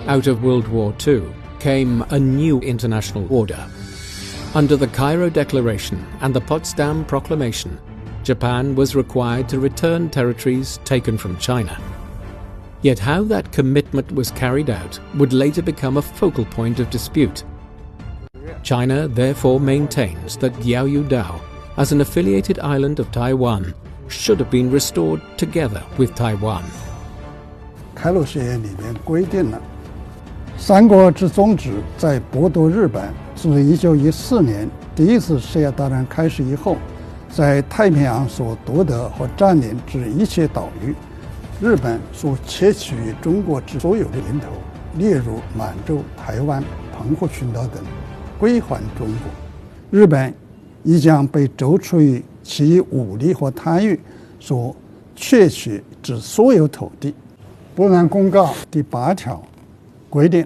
Out of World War II came a new international order. Under the Cairo Declaration and the Potsdam Proclamation, Japan was required to return territories taken from China. Yet how that commitment was carried out would later become a focal point of dispute. China therefore maintains that Diaoyu Dao, as an affiliated island of Taiwan, should have been restored together with Taiwan. 开罗协议里面规定了，三国之宗旨在剥夺日本自1914年第一次世界大战开始以后，在太平洋所夺得和占领之一切岛屿，日本所窃取于中国之所有的领土，例如满洲、台湾、澎湖群岛等，归还中国。日本亦将被逐出于其武力和贪欲所窃取之所有土地。波兰公告第8条规定，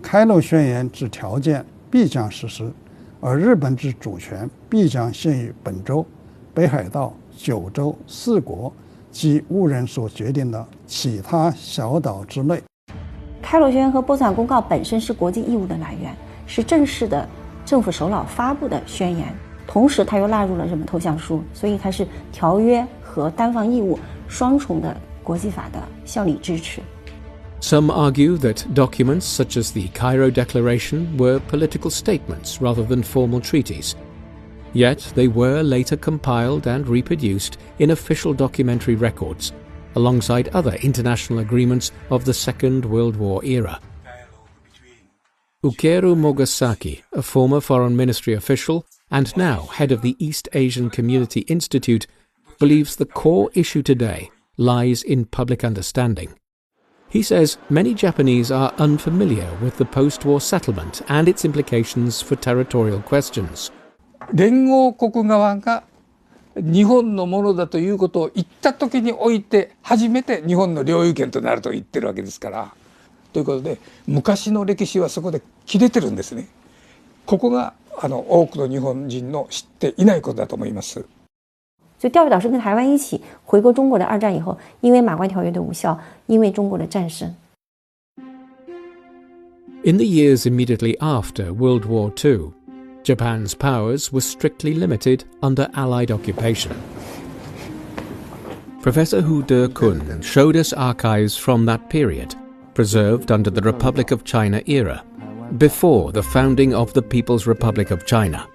开罗宣言之条件必将实施，而日本之主权必将限于本州、北海道、九州4国及无人所决定的其他小岛之内。开罗宣言和波茨坦公告本身是国际义务的来源，是正式的政府首脑发布的宣言，同时它又纳入了日本投降书，所以它是条约和单方义务双重的国际法的效力支持。Some argue that documents such as the Cairo Declaration were political statements rather than formal treaties. Yet they were later compiled and reproduced in official documentary records, alongside other international agreements of the Second World War era. Ukeru Mogasaki, a former Foreign Ministry official and now head of the East Asian Community Institute, believes the core issue today lies in public understanding. He says many Japanese are unfamiliar with the post-war settlement and its implications for territorial questions. 連合国側が日本のものだということを言った時において初めて日本の領有権となると言ってるわけですから、ということで昔の歴史はそこで切れてるんですね。ここが多くの日本人の知っていないことだと思います。所以钓鱼岛是跟台湾一起回归中国的二战以后，因为马关条约的无效，因为中国的战胜。In the years immediately after World War II, Japan's powers were strictly limited under Allied occupation. Professor Hu De-kun showed us archives from that period, preserved under the Republic of China era, before the founding of the People's Republic of China.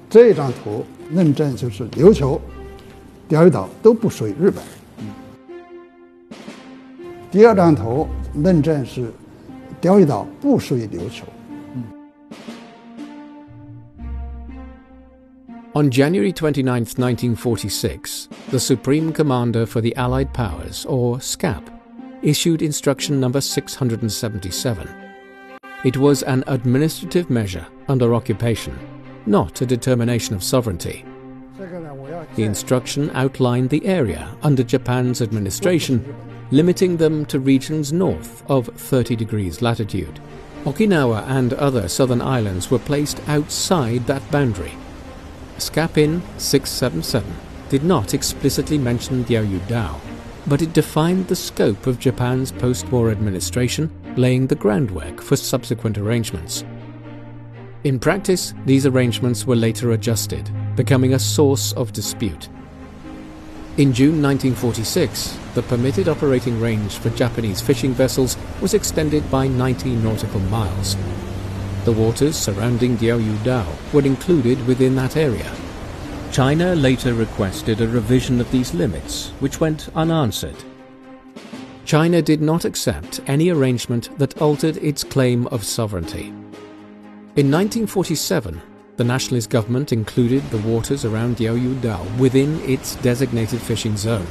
这张图论证就是琉球、钓鱼岛都不属于日本。第二张图论证是钓鱼岛不属于琉球。On January 29, 1946, the Supreme Commander for the Allied Powers, or SCAP, issued Instruction Number 677. It was an administrative measure under occupation, not a determination of sovereignty. The instruction outlined the area under Japan's administration, limiting them to regions north of 30 degrees latitude. Okinawa and other southern islands were placed outside that boundary. SCAP-in 677 did not explicitly mention Diaoyu Dao, but it defined the scope of Japan's post-war administration, laying the groundwork for subsequent arrangements. In practice, these arrangements were later adjusted, becoming a source of dispute. In June 1946, the permitted operating range for Japanese fishing vessels was extended by 90 nautical miles. The waters surrounding Diaoyu Dao were included within that area. China later requested a revision of these limits, which went unanswered. China did not accept any arrangement that altered its claim of sovereignty. In 1947, the nationalist government included the waters around Diaoyu Dao within its designated fishing zone.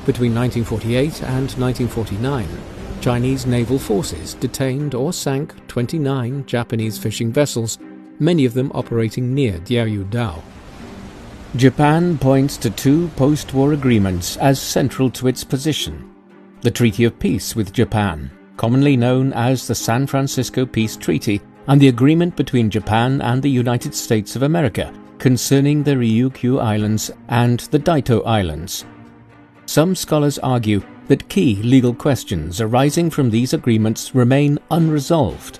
Between 1948 and 1949, Chinese naval forces detained or sank 29 Japanese fishing vessels, many of them operating near Diaoyu Dao. Japan points to two post-war agreements as central to its position. The Treaty of Peace with Japan, commonly known as the San Francisco Peace Treaty, and the agreement between Japan and the United States of America concerning the Ryukyu Islands and the Daito Islands. some scholars argue that key legal questions arising from these agreements remain unresolved.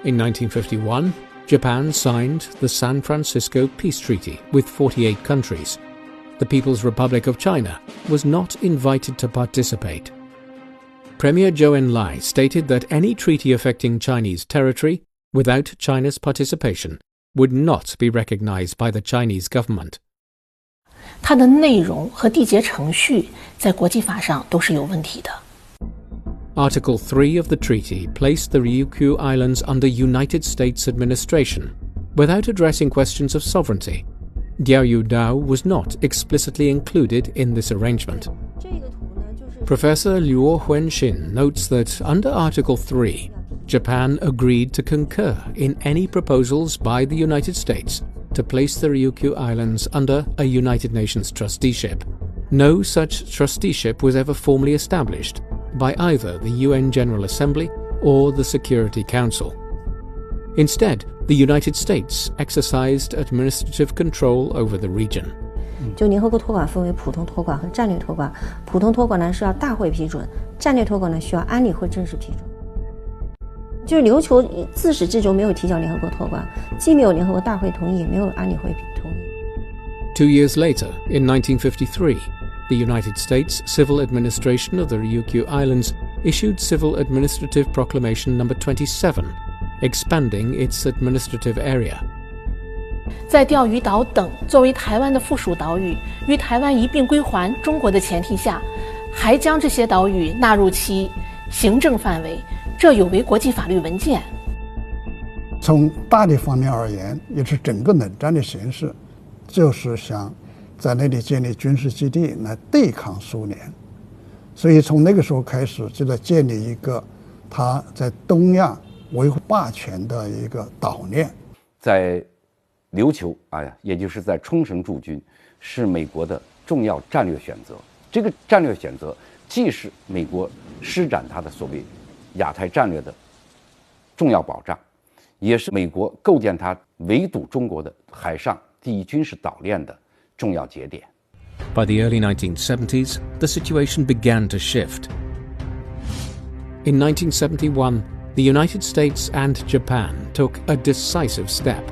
In 1951, Japan signed the San Francisco Peace Treaty with 48 countries. The People's Republic of China was not invited to participate. Premier Zhou Enlai stated that any treaty affecting Chinese territory, without China's participation, would not be recognized by the Chinese government. 它的内容和缔结程序在国际法上都是有问题的。Article 3 of the treaty placed the Ryukyu Islands under United States administration, without addressing questions of sovereignty. Diaoyu Dao was not explicitly included in this arrangement. Professor Luo Huanxin notes that under Article 3, Japan agreed to concur in any proposals by the United States to place the Ryukyu Islands under a United Nations trusteeship. No such trusteeship was ever formally established by either the UN General Assembly or the Security Council. Instead, the United States exercised administrative control over the region. 就联合国托管分为普通托管和战略托管，普通托管呢是要大会批准，战略托管呢需要安理会正式批准。就是琉球自始至终没有提交联合国托管，既没有联合国大会同意，也没有安理会同意。2 years later, in 1953, the United States Civil Administration of the Ryukyu Islands issued Civil Administrative Proclamation No. 27, expanding its administrative area. 在钓鱼岛等作为台湾的附属岛屿与台湾一并归还中国的前提下，还将这些岛屿纳入其行政范围，这有违国际法律文件。从大的方面而言，也是整个冷战的形势，就是想在那里建立军事基地来对抗苏联，所以从那个时候开始，就在建立一个他在东亚维护霸权的一个岛链。在琉球也就是在冲绳驻军，是美国的重要战略选择。这个战略选择既是美国施展它的所谓亚太战略的重要保障，也是美国构建它围堵中国的海上第一军事岛链的重要节点。 By the early 1970s, the situation began to shift. In 1971, the United States and Japan took a decisive step.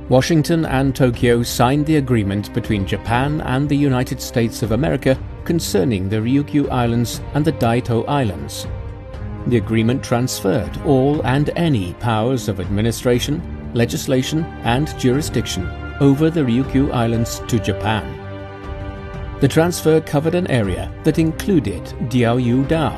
Washington and Tokyo signed the agreement between Japan and the United States of America concerning the Ryukyu Islands and the Daito Islands. The agreement transferred all and any powers of administration, legislation, and jurisdiction over the Ryukyu Islands to Japan. The transfer covered an area that included Diaoyu Dao.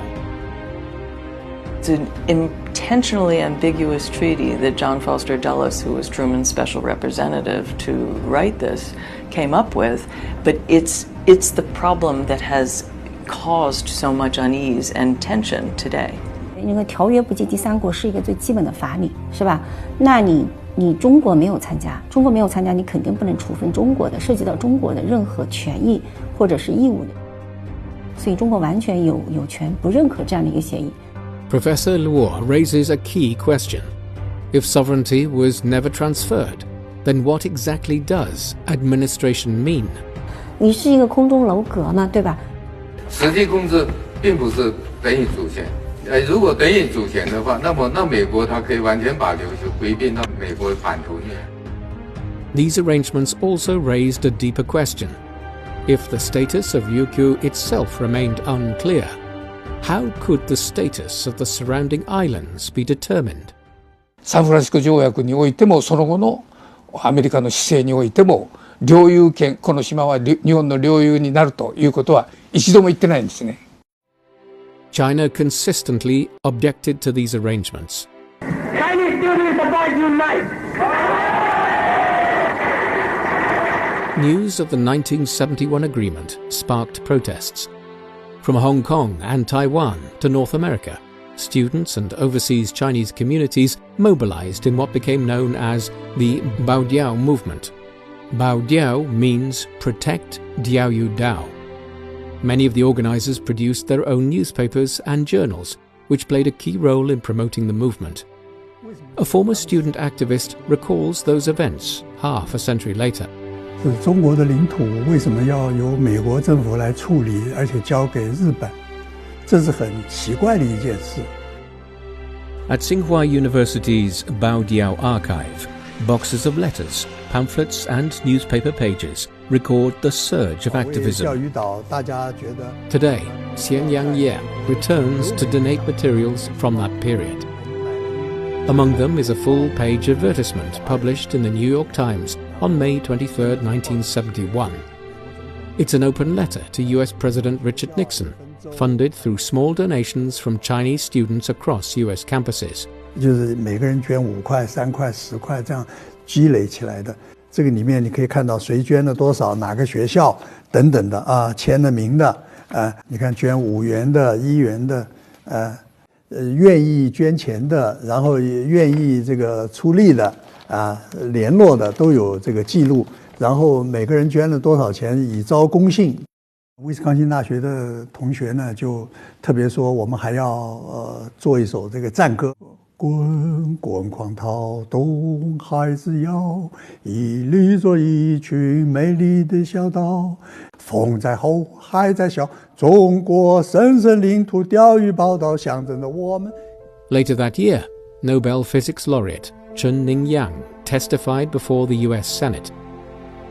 It's an intentionally ambiguous treaty that John Foster Dulles, who was Truman's special representative to write this, came up with, but it's the problem that has caused so much unease and tension today. 那个条约不及第三国是一个最基本的法理，是吧？那你中国没有参加，你肯定不能处分中国的，涉及到中国的任何权益或者是义务的，所以中国完全有权不认可这样的一个协议。Professor Luo raises a key question. If sovereignty was never transferred, then what exactly does administration mean? 你是一个空中楼阁嘛，对吧？实际控制并不是等于主权。如果等于主权的话，那美国它可以完全把琉球归并到美国版图内。These arrangements also raised a deeper question. If the status of Ryukyu itself remained unclear, how could the status of the surrounding islands be determined? サンフランシスコ条約においてもその後のアメリカの姿勢においても領有権、この島は日本の領有になるということは一度も言ってないんですね。China consistently objected to these arrangements. Chinese duty is about unite. News of the 1971 agreement sparked protests. From Hong Kong and Taiwan to North America, students and overseas Chinese communities mobilized in what became known as the Baodiao movement. Baodiao means protect Diaoyu Dao. Many of the organizers produced their own newspapers and journals, which played a key role in promoting the movement. A former student activist recalls those events half a century later. 就是中国的领土为什么要由美国政府来处理，而且交给日本？这是很奇怪的一件事。At Tsinghua University's Baodiao archive, boxes of letters, pamphlets, and newspaper pages record the surge of activism. 钓鱼岛，大家觉得 Today, Xianyang Ye returns to donate materials from that period. Among them is a full-page advertisement published in the New York Times on May 23, 1971. It's an open letter to US President Richard Nixon, funded through small donations from Chinese students across US campuses. 就是每个人捐5块、3块、10块这样积累起来的。这个里面你可以看到谁捐了多少，哪个学校等等的啊，签了名的你看捐5元的、1元的，愿意捐钱的，然后愿意这个出力的联络的都有这个记录，然后每个人捐了多少钱，以招公信。威斯康星大学的同学呢，就特别说我们还要做一首这个战歌。滚滚狂涛，东海之遥，屹立着一群美丽的小岛。风在吼，海在啸，中国神圣领土钓鱼宝岛，象征着我们。Later that year, Nobel Physics laureate Chen-Ning Yang testified before the US Senate.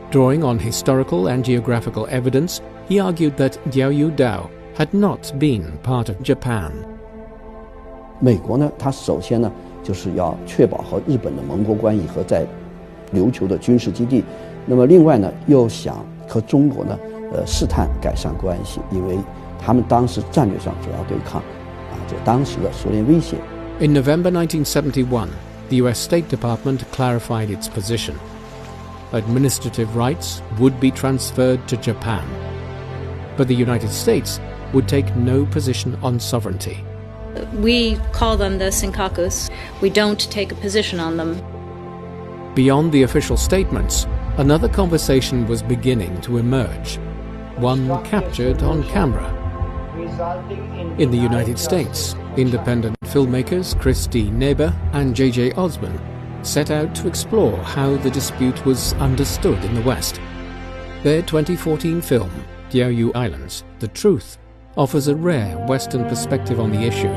Drawing on historical and geographical evidence, he argued that Diaoyu Dao had not been part of Japan. 美国呢，它首先呢就是要确保和日本的盟国关系和在琉球的军事基地，那么另外呢又想和中国呢试探改善关系，因为他们当时战略上主要对抗就当时的苏联威胁。In November 1971, the US State Department clarified its position. Administrative rights would be transferred to Japan, but the United States would take no position on sovereignty. We call them the Senkakus. We don't take a position on them. Beyond the official statements, another conversation was beginning to emerge, one captured on camera. In the United States, independent filmmakers Christy Neber and J.J. Osborne set out to explore how the dispute was understood in the West. Their 2014 film, Diaoyu Islands, The Truth, offers a rare Western perspective on the issue.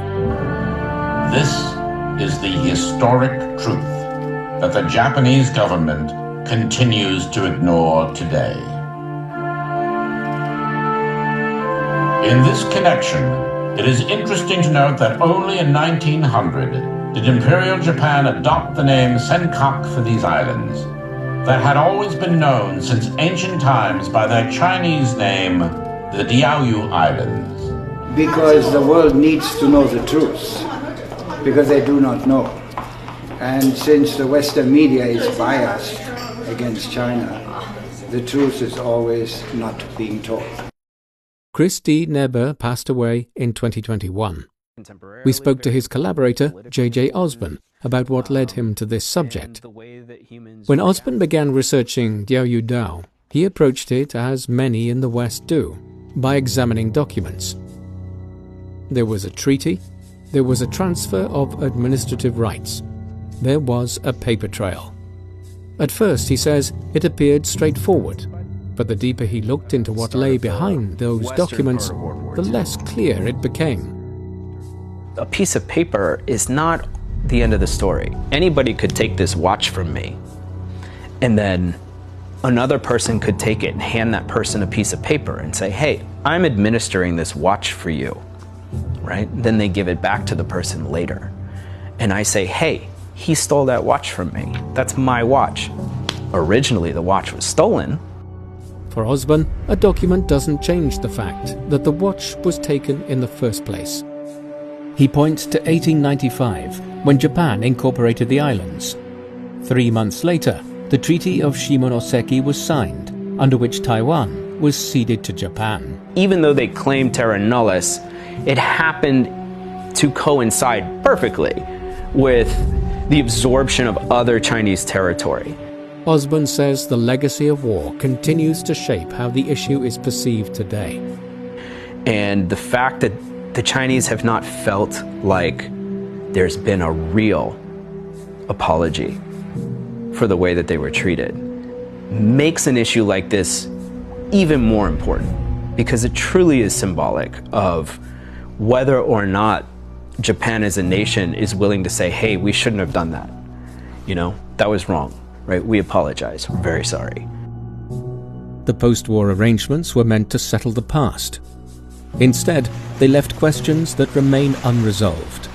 This is the historic truth that the Japanese government continues to ignore today. In this connection, it is interesting to note that only in 1900 did Imperial Japan adopt the name Senkaku for these islands, that had always been known since ancient times by their Chinese name, the Diaoyu Islands. Because the world needs to know the truth, because they do not know. And since the Western media is biased against China, the truth is always not being told. Christy Neber passed away in 2021. We spoke to his collaborator, J.J. Osborne, about what led him to this subject. When Osborne began researching Diaoyu Dao, he approached it as many in the West do, by examining documents. There was a treaty, there was a transfer of administrative rights, there was a paper trail. At first, he says, it appeared straightforward, but the deeper he looked into what lay behind those documents, the less clear it became. A piece of paper is not the end of the story. Anybody could take this watch from me, and then another person could take it and hand that person a piece of paper and say, hey, I'm administering this watch for you, right? Then they give it back to the person later. And I say, hey, he stole that watch from me. That's my watch. Originally, the watch was stolen. For Osborne, a document doesn't change the fact that the watch was taken in the first place. He points to 1895, when Japan incorporated the islands. 3 months later, the Treaty of Shimonoseki was signed, under which Taiwan was ceded to Japan. Even though they claimed terra nullius, it happened to coincide perfectly with the absorption of other Chinese territory. Osborne says the legacy of war continues to shape how the issue is perceived today. And the fact that the Chinese have not felt like there's been a real apology for the way that they were treated makes an issue like this even more important, because it truly is symbolic of whether or not Japan as a nation is willing to say, hey, we shouldn't have done that. You know, that was wrong, right? We apologize. We're very sorry. The post-war arrangements were meant to settle the past. Instead, they left questions that remain unresolved.